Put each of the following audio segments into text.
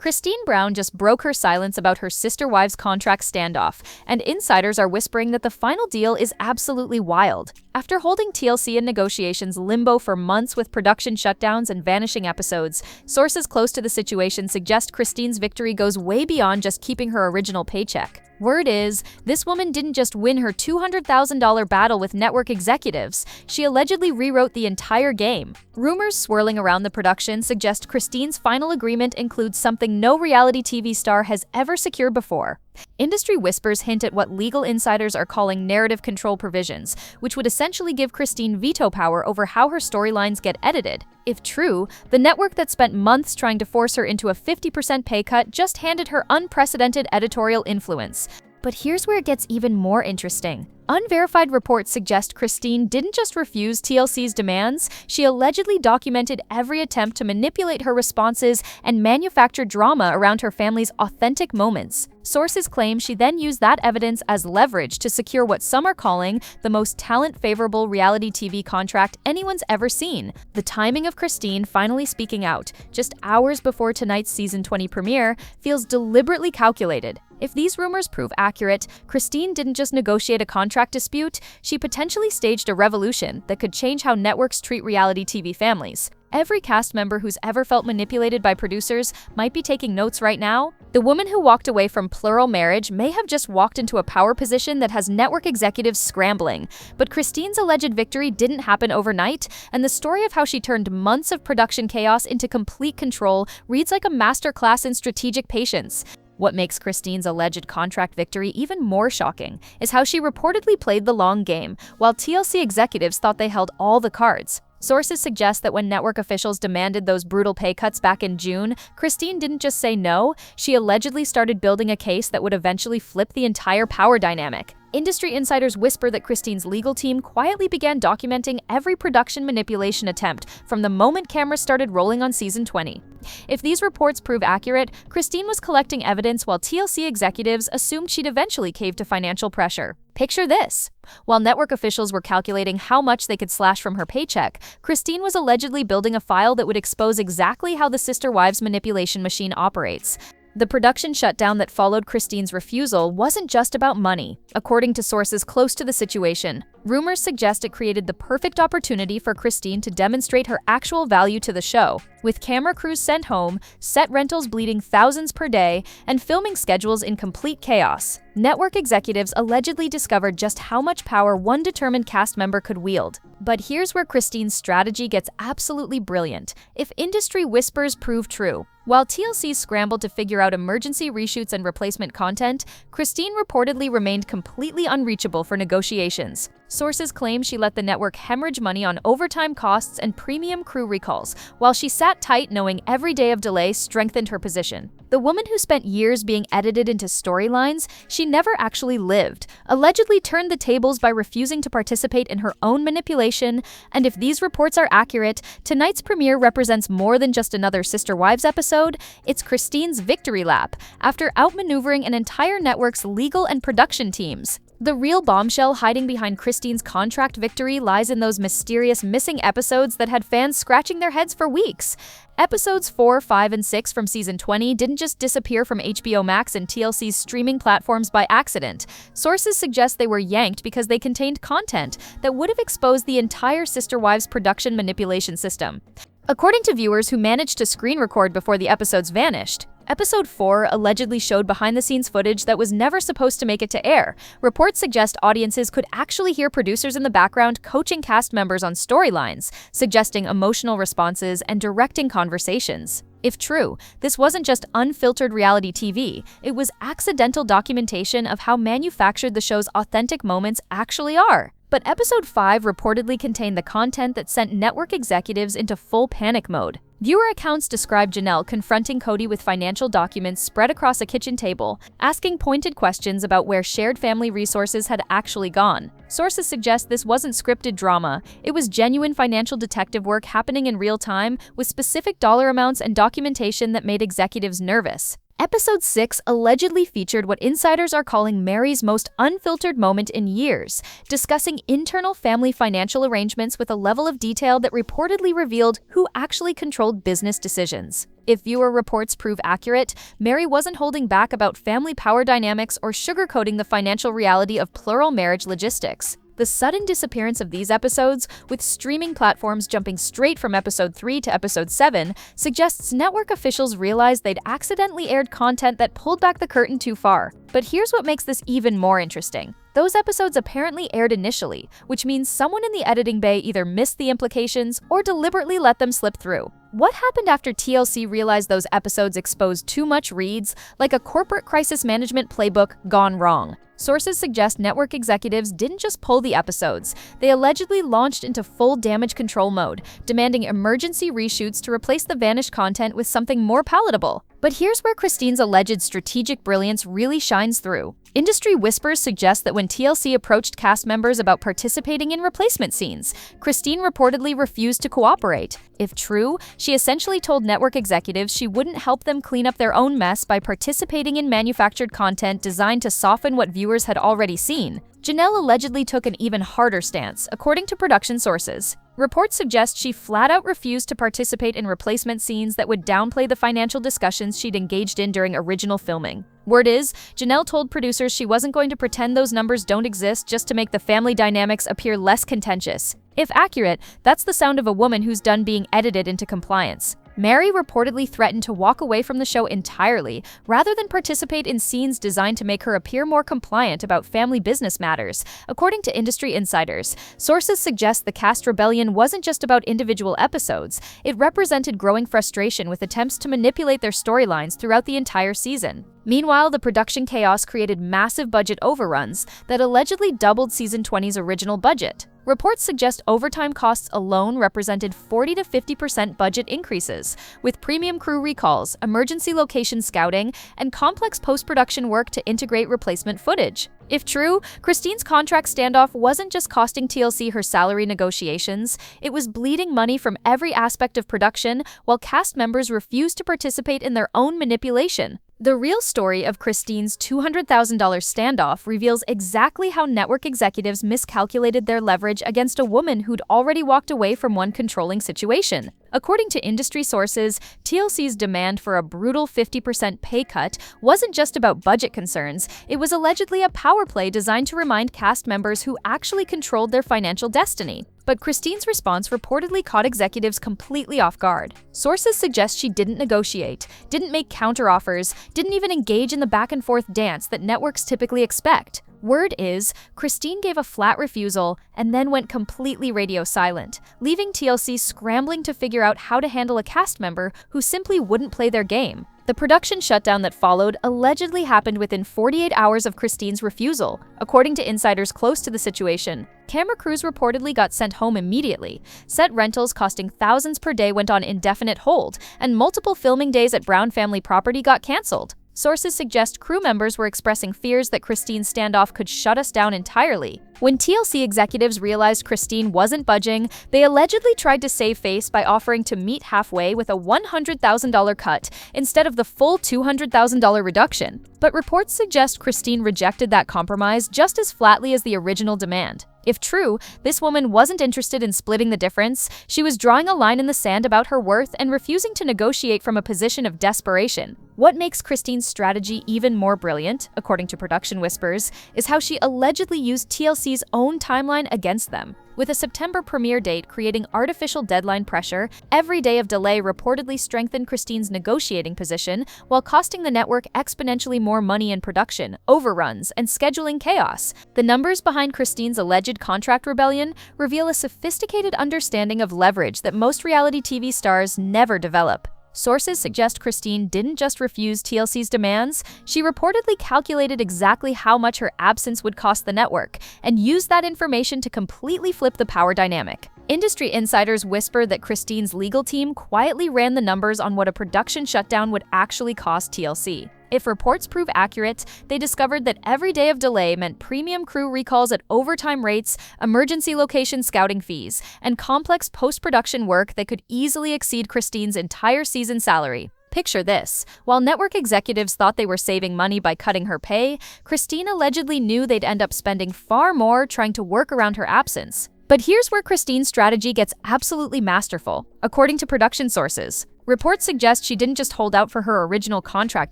Christine Brown just broke her silence about her sister wives' contract standoff, and insiders are whispering that the final deal is absolutely wild. After holding TLC in negotiations limbo for months with production shutdowns and vanishing episodes, sources close to the situation suggest Christine's victory goes way beyond just keeping her original paycheck. Word is, this woman didn't just win her $200,000 battle with network executives, she allegedly rewrote the entire game. Rumors swirling around the production suggest Christine's final agreement includes something no reality TV star has ever secured before. Industry whispers hint at what legal insiders are calling narrative control provisions, which would essentially give Christine veto power over how her storylines get edited. If true, the network that spent months trying to force her into a 50% pay cut just handed her unprecedented editorial influence. But here's where it gets even more interesting. Unverified reports suggest Christine didn't just refuse TLC's demands, she allegedly documented every attempt to manipulate her responses and manufacture drama around her family's authentic moments. Sources claim she then used that evidence as leverage to secure what some are calling the most talent-favorable reality TV contract anyone's ever seen. The timing of Christine finally speaking out, just hours before tonight's season 20 premiere, feels deliberately calculated. If these rumors prove accurate, Christine didn't just negotiate a contract dispute, she potentially staged a revolution that could change how networks treat reality TV families. Every cast member who's ever felt manipulated by producers might be taking notes right now. The woman who walked away from plural marriage may have just walked into a power position that has network executives scrambling. But Christine's alleged victory didn't happen overnight, and the story of how she turned months of production chaos into complete control reads like a masterclass in strategic patience. What makes Christine's alleged contract victory even more shocking is how she reportedly played the long game, while TLC executives thought they held all the cards. Sources suggest that when network officials demanded those brutal pay cuts back in June, Christine didn't just say no, she allegedly started building a case that would eventually flip the entire power dynamic. Industry insiders whisper that Christine's legal team quietly began documenting every production manipulation attempt from the moment cameras started rolling on season 20. If these reports prove accurate, Christine was collecting evidence while TLC executives assumed she'd eventually cave to financial pressure. Picture this. While network officials were calculating how much they could slash from her paycheck, Christine was allegedly building a file that would expose exactly how the sister wives' manipulation machine operates. The production shutdown that followed Christine's refusal wasn't just about money. According to sources close to the situation, rumors suggest it created the perfect opportunity for Christine to demonstrate her actual value to the show. With camera crews sent home, set rentals bleeding thousands per day, and filming schedules in complete chaos, network executives allegedly discovered just how much power one determined cast member could wield. But here's where Christine's strategy gets absolutely brilliant, if industry whispers prove true. While TLC scrambled to figure out emergency reshoots and replacement content, Christine reportedly remained completely unreachable for negotiations. Sources claim she let the network hemorrhage money on overtime costs and premium crew recalls, while she sat tight knowing every day of delay strengthened her position. The woman who spent years being edited into storylines she never actually lived, allegedly turned the tables by refusing to participate in her own manipulation, and if these reports are accurate, tonight's premiere represents more than just another Sister Wives episode, it's Christine's victory lap, after outmaneuvering an entire network's legal and production teams. The real bombshell hiding behind Christine's contract victory lies in those mysterious missing episodes that had fans scratching their heads for weeks. Episodes 4, 5, and 6 from season 20 didn't just disappear from HBO Max and TLC's streaming platforms by accident. Sources suggest they were yanked because they contained content that would have exposed the entire Sister Wives production manipulation system. According to viewers who managed to screen record before the episodes vanished, Episode 4 allegedly showed behind-the-scenes footage that was never supposed to make it to air. Reports suggest audiences could actually hear producers in the background coaching cast members on storylines, suggesting emotional responses and directing conversations. If true, this wasn't just unfiltered reality TV, it was accidental documentation of how manufactured the show's authentic moments actually are. But Episode 5 reportedly contained the content that sent network executives into full panic mode. Viewer accounts describe Janelle confronting Cody with financial documents spread across a kitchen table, asking pointed questions about where shared family resources had actually gone. Sources suggest this wasn't scripted drama, it was genuine financial detective work happening in real time with specific dollar amounts and documentation that made executives nervous. Episode 6 allegedly featured what insiders are calling Mary's most unfiltered moment in years, discussing internal family financial arrangements with a level of detail that reportedly revealed who actually controlled business decisions. If viewer reports prove accurate, Mary wasn't holding back about family power dynamics or sugarcoating the financial reality of plural marriage logistics. The sudden disappearance of these episodes, with streaming platforms jumping straight from episode 3 to episode 7, suggests network officials realized they'd accidentally aired content that pulled back the curtain too far. But here's what makes this even more interesting. Those episodes apparently aired initially, which means someone in the editing bay either missed the implications or deliberately let them slip through. What happened after TLC realized those episodes exposed too much reads like a corporate crisis management playbook gone wrong? Sources suggest network executives didn't just pull the episodes, they allegedly launched into full damage control mode, demanding emergency reshoots to replace the vanished content with something more palatable. But here's where Christine's alleged strategic brilliance really shines through. Industry whispers suggest that when TLC approached cast members about participating in replacement scenes, Christine reportedly refused to cooperate. If true, she essentially told network executives she wouldn't help them clean up their own mess by participating in manufactured content designed to soften what viewers had already seen. Janelle allegedly took an even harder stance, according to production sources. Reports suggest she flat-out refused to participate in replacement scenes that would downplay the financial discussions she'd engaged in during original filming. Word is, Janelle told producers she wasn't going to pretend those numbers don't exist just to make the family dynamics appear less contentious. If accurate, that's the sound of a woman who's done being edited into compliance. Mary reportedly threatened to walk away from the show entirely, rather than participate in scenes designed to make her appear more compliant about family business matters. According to industry insiders, sources suggest the cast rebellion wasn't just about individual episodes, it represented growing frustration with attempts to manipulate their storylines throughout the entire season. Meanwhile, the production chaos created massive budget overruns that allegedly doubled season 20's original budget. Reports suggest overtime costs alone represented 40 to 50% budget increases, with premium crew recalls, emergency location scouting, and complex post-production work to integrate replacement footage. If true, Christine's contract standoff wasn't just costing TLC her salary negotiations, it was bleeding money from every aspect of production while cast members refused to participate in their own manipulation. The real story of Christine's $200,000 standoff reveals exactly how network executives miscalculated their leverage against a woman who'd already walked away from one controlling situation. According to industry sources, TLC's demand for a brutal 50% pay cut wasn't just about budget concerns, it was allegedly a power play designed to remind cast members who actually controlled their financial destiny. But Christine's response reportedly caught executives completely off guard. Sources suggest she didn't negotiate, didn't make counteroffers, didn't even engage in the back-and-forth dance that networks typically expect. Word is, Christine gave a flat refusal and then went completely radio silent, leaving TLC scrambling to figure out how to handle a cast member who simply wouldn't play their game. The production shutdown that followed allegedly happened within 48 hours of Christine's refusal, according to insiders close to the situation. Camera crews reportedly got sent home immediately. Set rentals costing thousands per day went on indefinite hold, and multiple filming days at Brown family property got canceled. Sources suggest crew members were expressing fears that Christine's standoff could shut us down entirely. When TLC executives realized Christine wasn't budging, they allegedly tried to save face by offering to meet halfway with a $100,000 cut instead of the full $200,000 reduction. But reports suggest Christine rejected that compromise just as flatly as the original demand. If true, this woman wasn't interested in splitting the difference, she was drawing a line in the sand about her worth and refusing to negotiate from a position of desperation. What makes Christine's strategy even more brilliant, according to production whispers, is how she allegedly used TLC's own timeline against them. With a September premiere date creating artificial deadline pressure, every day of delay reportedly strengthened Christine's negotiating position while costing the network exponentially more money in production, overruns, and scheduling chaos. The numbers behind Christine's alleged contract rebellion reveal a sophisticated understanding of leverage that most reality TV stars never develop. Sources suggest Christine didn't just refuse TLC's demands, she reportedly calculated exactly how much her absence would cost the network, and used that information to completely flip the power dynamic. Industry insiders whisper that Christine's legal team quietly ran the numbers on what a production shutdown would actually cost TLC. If reports prove accurate, they discovered that every day of delay meant premium crew recalls at overtime rates, emergency location scouting fees, and complex post-production work that could easily exceed Christine's entire season salary. Picture this. While network executives thought they were saving money by cutting her pay, Christine allegedly knew they'd end up spending far more trying to work around her absence. But here's where Christine's strategy gets absolutely masterful. According to production sources, Reports suggest she didn't just hold out for her original contract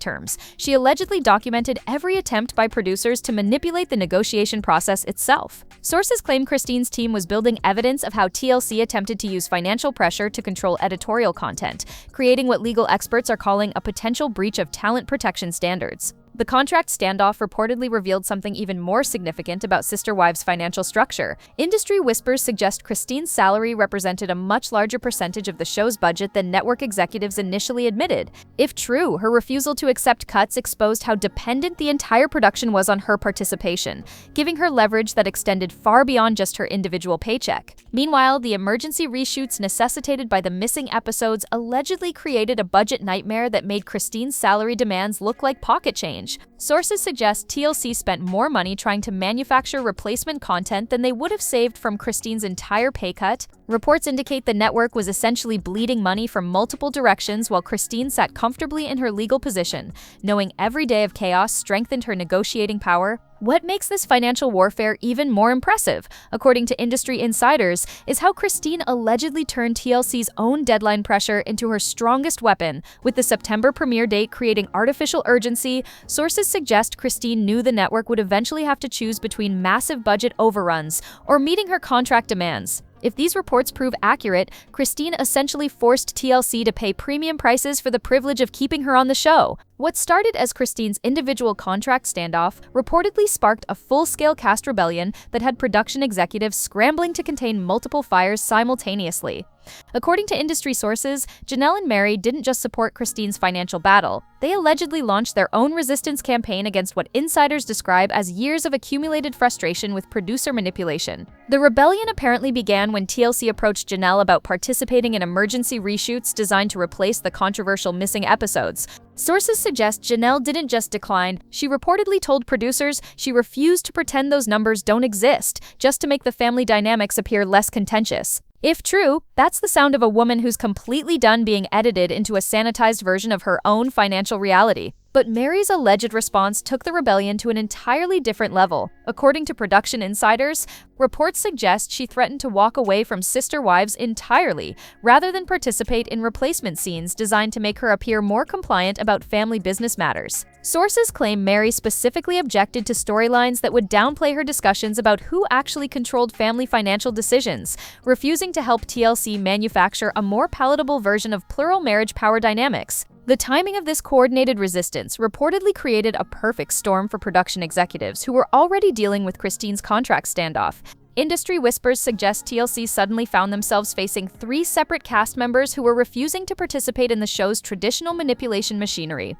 terms. She allegedly documented every attempt by producers to manipulate the negotiation process itself. Sources claim Christine's team was building evidence of how TLC attempted to use financial pressure to control editorial content, creating what legal experts are calling a potential breach of talent protection standards. The contract standoff reportedly revealed something even more significant about Sister Wives' financial structure. Industry whispers suggest Christine's salary represented a much larger percentage of the show's budget than network executives initially admitted. If true, her refusal to accept cuts exposed how dependent the entire production was on her participation, giving her leverage that extended far beyond just her individual paycheck. Meanwhile, the emergency reshoots necessitated by the missing episodes allegedly created a budget nightmare that made Christine's salary demands look like pocket change. Sources suggest TLC spent more money trying to manufacture replacement content than they would have saved from Christine's entire pay cut. Reports indicate the network was essentially bleeding money from multiple directions while Christine sat comfortably in her legal position, knowing every day of chaos strengthened her negotiating power. What makes this financial warfare even more impressive, according to industry insiders, is how Christine allegedly turned TLC's own deadline pressure into her strongest weapon, with the September premiere date creating artificial urgency. Sources suggest Christine knew the network would eventually have to choose between massive budget overruns or meeting her contract demands. If these reports prove accurate, Christine essentially forced TLC to pay premium prices for the privilege of keeping her on the show. What started as Christine's individual contract standoff reportedly sparked a full-scale cast rebellion that had production executives scrambling to contain multiple fires simultaneously. According to industry sources, Janelle and Mary didn't just support Christine's financial battle. They allegedly launched their own resistance campaign against what insiders describe as years of accumulated frustration with producer manipulation. The rebellion apparently began when TLC approached Janelle about participating in emergency reshoots designed to replace the controversial missing episodes. Sources suggest Janelle didn't just decline, she reportedly told producers she refused to pretend those numbers don't exist, just to make the family dynamics appear less contentious. If true, that's the sound of a woman who's completely done being edited into a sanitized version of her own financial reality. But Mary's alleged response took the rebellion to an entirely different level. According to production insiders, reports suggest she threatened to walk away from Sister Wives entirely, rather than participate in replacement scenes designed to make her appear more compliant about family business matters. Sources claim Mary specifically objected to storylines that would downplay her discussions about who actually controlled family financial decisions, refusing to help TLC manufacture a more palatable version of plural marriage power dynamics. The timing of this coordinated resistance reportedly created a perfect storm for production executives who were already dealing with Christine's contract standoff. Industry whispers suggest TLC suddenly found themselves facing 3 separate cast members who were refusing to participate in the show's traditional manipulation machinery.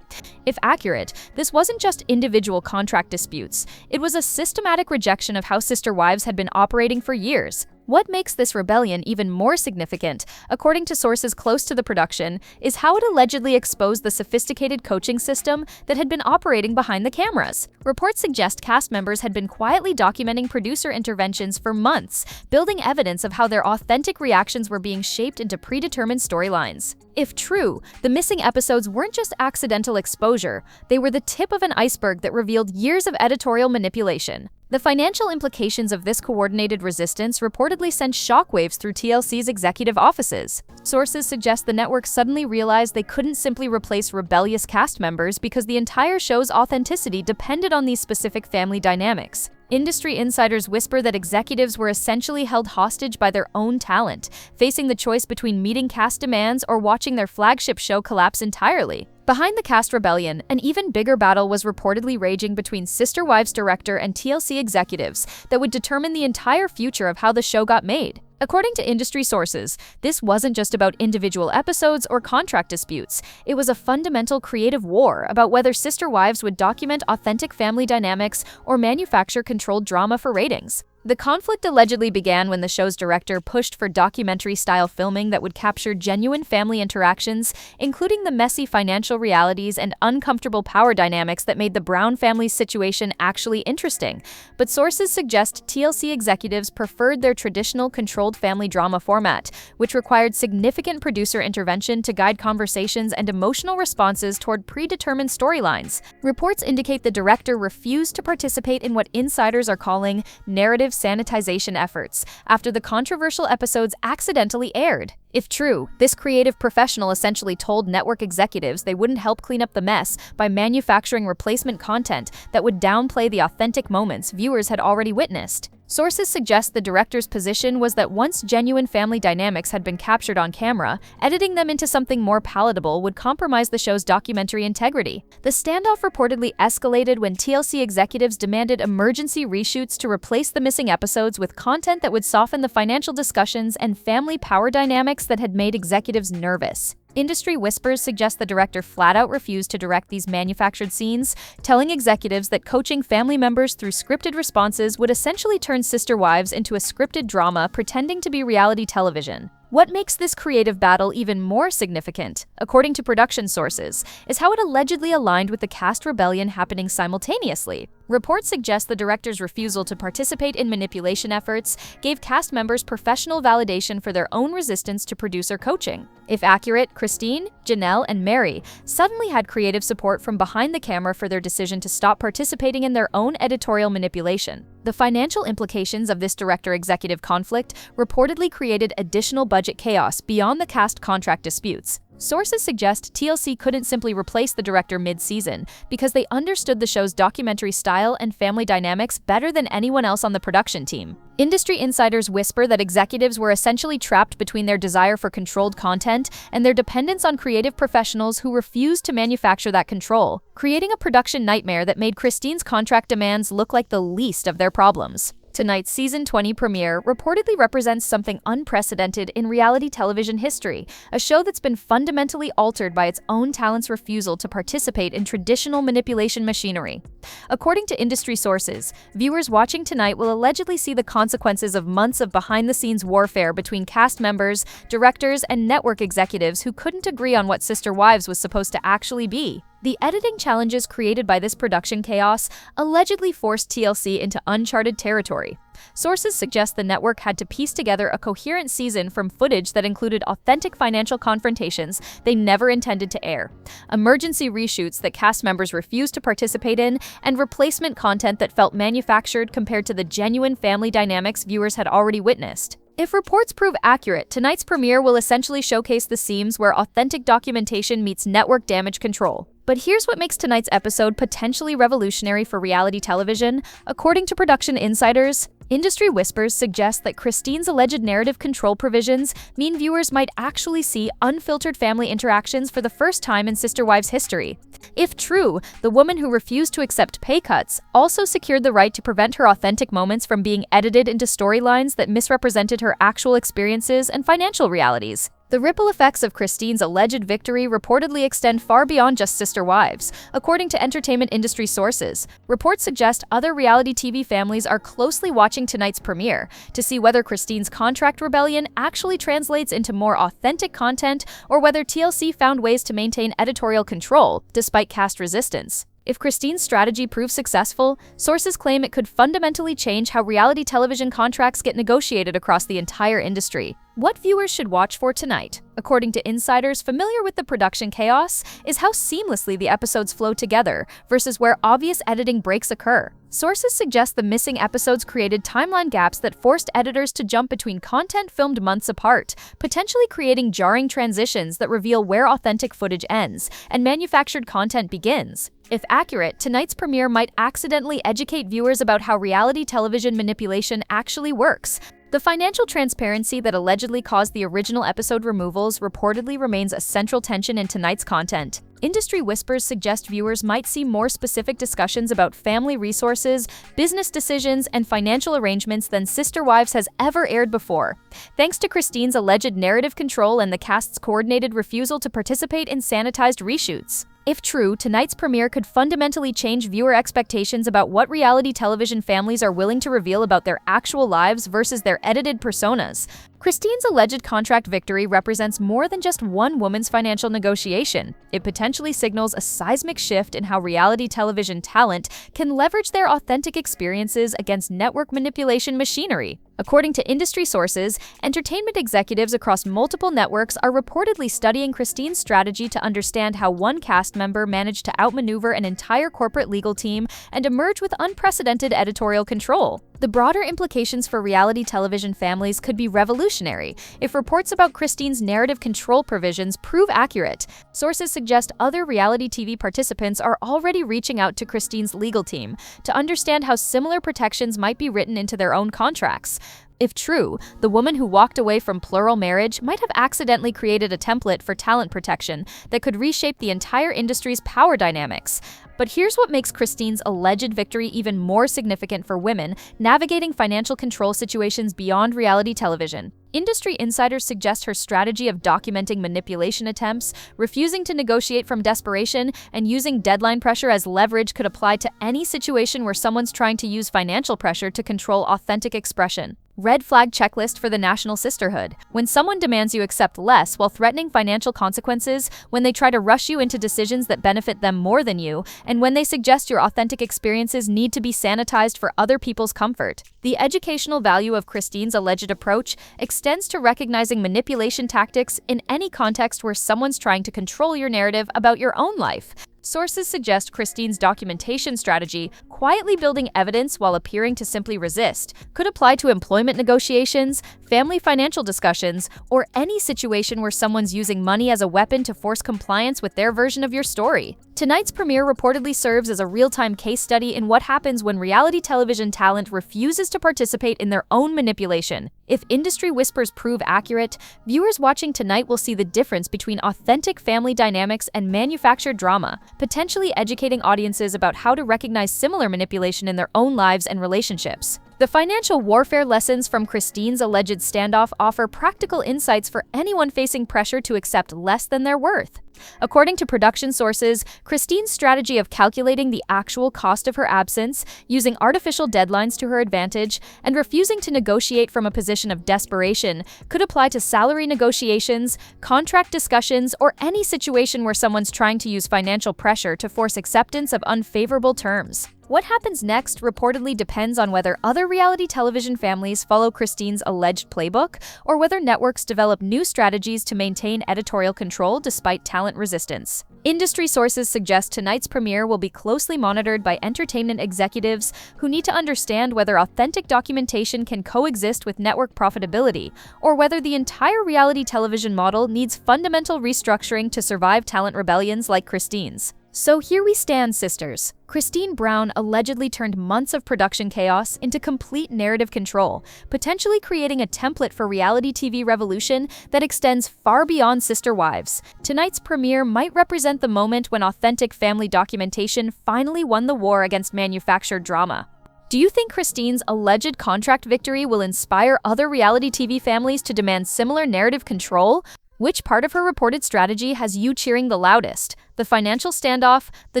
If accurate, this wasn't just individual contract disputes. It was a systematic rejection of how Sister Wives had been operating for years. What makes this rebellion even more significant, according to sources close to the production, is how it allegedly exposed the sophisticated coaching system that had been operating behind the cameras. Reports suggest cast members had been quietly documenting producer interventions for months, building evidence of how their authentic reactions were being shaped into predetermined storylines. If true, the missing episodes weren't just accidental exposure, they were the tip of an iceberg that revealed years of editorial manipulation. The financial implications of this coordinated resistance reportedly sent shockwaves through TLC's executive offices. Sources suggest the network suddenly realized they couldn't simply replace rebellious cast members because the entire show's authenticity depended on these specific family dynamics. Industry insiders whisper that executives were essentially held hostage by their own talent, facing the choice between meeting cast demands or watching their flagship show collapse entirely. Behind the cast rebellion, an even bigger battle was reportedly raging between Sister Wives director and TLC executives that would determine the entire future of how the show got made. According to industry sources, this wasn't just about individual episodes or contract disputes. It was a fundamental creative war about whether Sister Wives would document authentic family dynamics or manufacture controlled drama for ratings. The conflict allegedly began when the show's director pushed for documentary-style filming that would capture genuine family interactions, including the messy financial realities and uncomfortable power dynamics that made the Brown family's situation actually interesting. But sources suggest TLC executives preferred their traditional controlled family drama format, which required significant producer intervention to guide conversations and emotional responses toward predetermined storylines. Reports indicate the director refused to participate in what insiders are calling narrative sanitization efforts after the controversial episodes accidentally aired. If true, this creative professional essentially told network executives they wouldn't help clean up the mess by manufacturing replacement content that would downplay the authentic moments viewers had already witnessed. Sources suggest the director's position was that once genuine family dynamics had been captured on camera, editing them into something more palatable would compromise the show's documentary integrity. The standoff reportedly escalated when TLC executives demanded emergency reshoots to replace the missing episodes with content that would soften the financial discussions and family power dynamics that had made executives nervous. Industry whispers suggest the director flat-out refused to direct these manufactured scenes, telling executives that coaching family members through scripted responses would essentially turn Sister Wives into a scripted drama pretending to be reality television. What makes this creative battle even more significant, according to production sources, is how it allegedly aligned with the cast rebellion happening simultaneously. Reports suggest the director's refusal to participate in manipulation efforts gave cast members professional validation for their own resistance to producer coaching. If accurate, Christine, Janelle, and Mary suddenly had creative support from behind the camera for their decision to stop participating in their own editorial manipulation. The financial implications of this director-executive conflict reportedly created additional budget chaos beyond the cast contract disputes. Sources suggest TLC couldn't simply replace the director mid-season because they understood the show's documentary style and family dynamics better than anyone else on the production team. Industry insiders whisper that executives were essentially trapped between their desire for controlled content and their dependence on creative professionals who refused to manufacture that control, creating a production nightmare that made Christine's contract demands look like the least of their problems. Tonight's Season 20 premiere reportedly represents something unprecedented in reality television history, a show that's been fundamentally altered by its own talent's refusal to participate in traditional manipulation machinery. According to industry sources, viewers watching tonight will allegedly see the consequences of months of behind-the-scenes warfare between cast members, directors, and network executives who couldn't agree on what Sister Wives was supposed to actually be. The editing challenges created by this production chaos allegedly forced TLC into uncharted territory. Sources suggest the network had to piece together a coherent season from footage that included authentic financial confrontations they never intended to air, emergency reshoots that cast members refused to participate in, and replacement content that felt manufactured compared to the genuine family dynamics viewers had already witnessed. If reports prove accurate, tonight's premiere will essentially showcase the seams where authentic documentation meets network damage control. But here's what makes tonight's episode potentially revolutionary for reality television. According to production insiders, industry whispers suggest that Christine's alleged narrative control provisions mean viewers might actually see unfiltered family interactions for the first time in Sister Wives history. If true, the woman who refused to accept pay cuts also secured the right to prevent her authentic moments from being edited into storylines that misrepresented her actual experiences and financial realities. The ripple effects of Christine's alleged victory reportedly extend far beyond just Sister Wives. According to entertainment industry sources, reports suggest other reality TV families are closely watching tonight's premiere to see whether Christine's contract rebellion actually translates into more authentic content or whether TLC found ways to maintain editorial control despite cast resistance. If Christine's strategy proves successful, sources claim it could fundamentally change how reality television contracts get negotiated across the entire industry. What viewers should watch for tonight, according to insiders familiar with the production chaos, is how seamlessly the episodes flow together versus where obvious editing breaks occur. Sources suggest the missing episodes created timeline gaps that forced editors to jump between content filmed months apart, potentially creating jarring transitions that reveal where authentic footage ends and manufactured content begins. If accurate, tonight's premiere might accidentally educate viewers about how reality television manipulation actually works. The financial transparency that allegedly caused the original episode removals reportedly remains a central tension in tonight's content. Industry whispers suggest viewers might see more specific discussions about family resources, business decisions, and financial arrangements than Sister Wives has ever aired before. Thanks to Christine's alleged narrative control and the cast's coordinated refusal to participate in sanitized reshoots. If true, tonight's premiere could fundamentally change viewer expectations about what reality television families are willing to reveal about their actual lives versus their edited personas. Christine's alleged contract victory represents more than just one woman's financial negotiation. It potentially signals a seismic shift in how reality television talent can leverage their authentic experiences against network manipulation machinery. According to industry sources, entertainment executives across multiple networks are reportedly studying Christine's strategy to understand how one cast member managed to outmaneuver an entire corporate legal team and emerge with unprecedented editorial control. The broader implications for reality television families could be revolutionary if reports about Christine's narrative control provisions prove accurate. Sources suggest other reality TV participants are already reaching out to Christine's legal team to understand how similar protections might be written into their own contracts. If true, the woman who walked away from plural marriage might have accidentally created a template for talent protection that could reshape the entire industry's power dynamics. But here's what makes Christine's alleged victory even more significant for women navigating financial control situations beyond reality television. Industry insiders suggest her strategy of documenting manipulation attempts, refusing to negotiate from desperation, and using deadline pressure as leverage could apply to any situation where someone's trying to use financial pressure to control authentic expression. Red flag checklist for the national sisterhood. When someone demands you accept less while threatening financial consequences, when they try to rush you into decisions that benefit them more than you, and when they suggest your authentic experiences need to be sanitized for other people's comfort. The educational value of Christine's alleged approach extends to recognizing manipulation tactics in any context where someone's trying to control your narrative about your own life. Sources suggest Christine's documentation strategy, quietly building evidence while appearing to simply resist, could apply to employment negotiations, family financial discussions, or any situation where someone's using money as a weapon to force compliance with their version of your story. Tonight's premiere reportedly serves as a real-time case study in what happens when reality television talent refuses to participate in their own manipulation. If industry whispers prove accurate, viewers watching tonight will see the difference between authentic family dynamics and manufactured drama, potentially educating audiences about how to recognize similar manipulation in their own lives and relationships. The financial warfare lessons from Christine's alleged standoff offer practical insights for anyone facing pressure to accept less than their worth. According to production sources, Christine's strategy of calculating the actual cost of her absence, using artificial deadlines to her advantage, and refusing to negotiate from a position of desperation could apply to salary negotiations, contract discussions, or any situation where someone's trying to use financial pressure to force acceptance of unfavorable terms. What happens next reportedly depends on whether other reality television families follow Christine's alleged playbook, or whether networks develop new strategies to maintain editorial control despite talent resistance. Industry sources suggest tonight's premiere will be closely monitored by entertainment executives who need to understand whether authentic documentation can coexist with network profitability, or whether the entire reality television model needs fundamental restructuring to survive talent rebellions like Christine's. So here we stand, sisters. Christine Brown allegedly turned months of production chaos into complete narrative control, potentially creating a template for reality TV revolution that extends far beyond Sister Wives. Tonight's premiere might represent the moment when authentic family documentation finally won the war against manufactured drama. Do you think Christine's alleged contract victory will inspire other reality TV families to demand similar narrative control? Which part of her reported strategy has you cheering the loudest? The financial standoff, the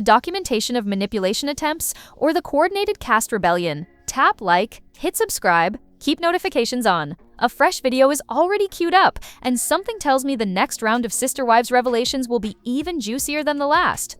documentation of manipulation attempts, or the coordinated cast rebellion? Tap like, hit subscribe, keep notifications on. A fresh video is already queued up, and something tells me the next round of Sister Wives revelations will be even juicier than the last.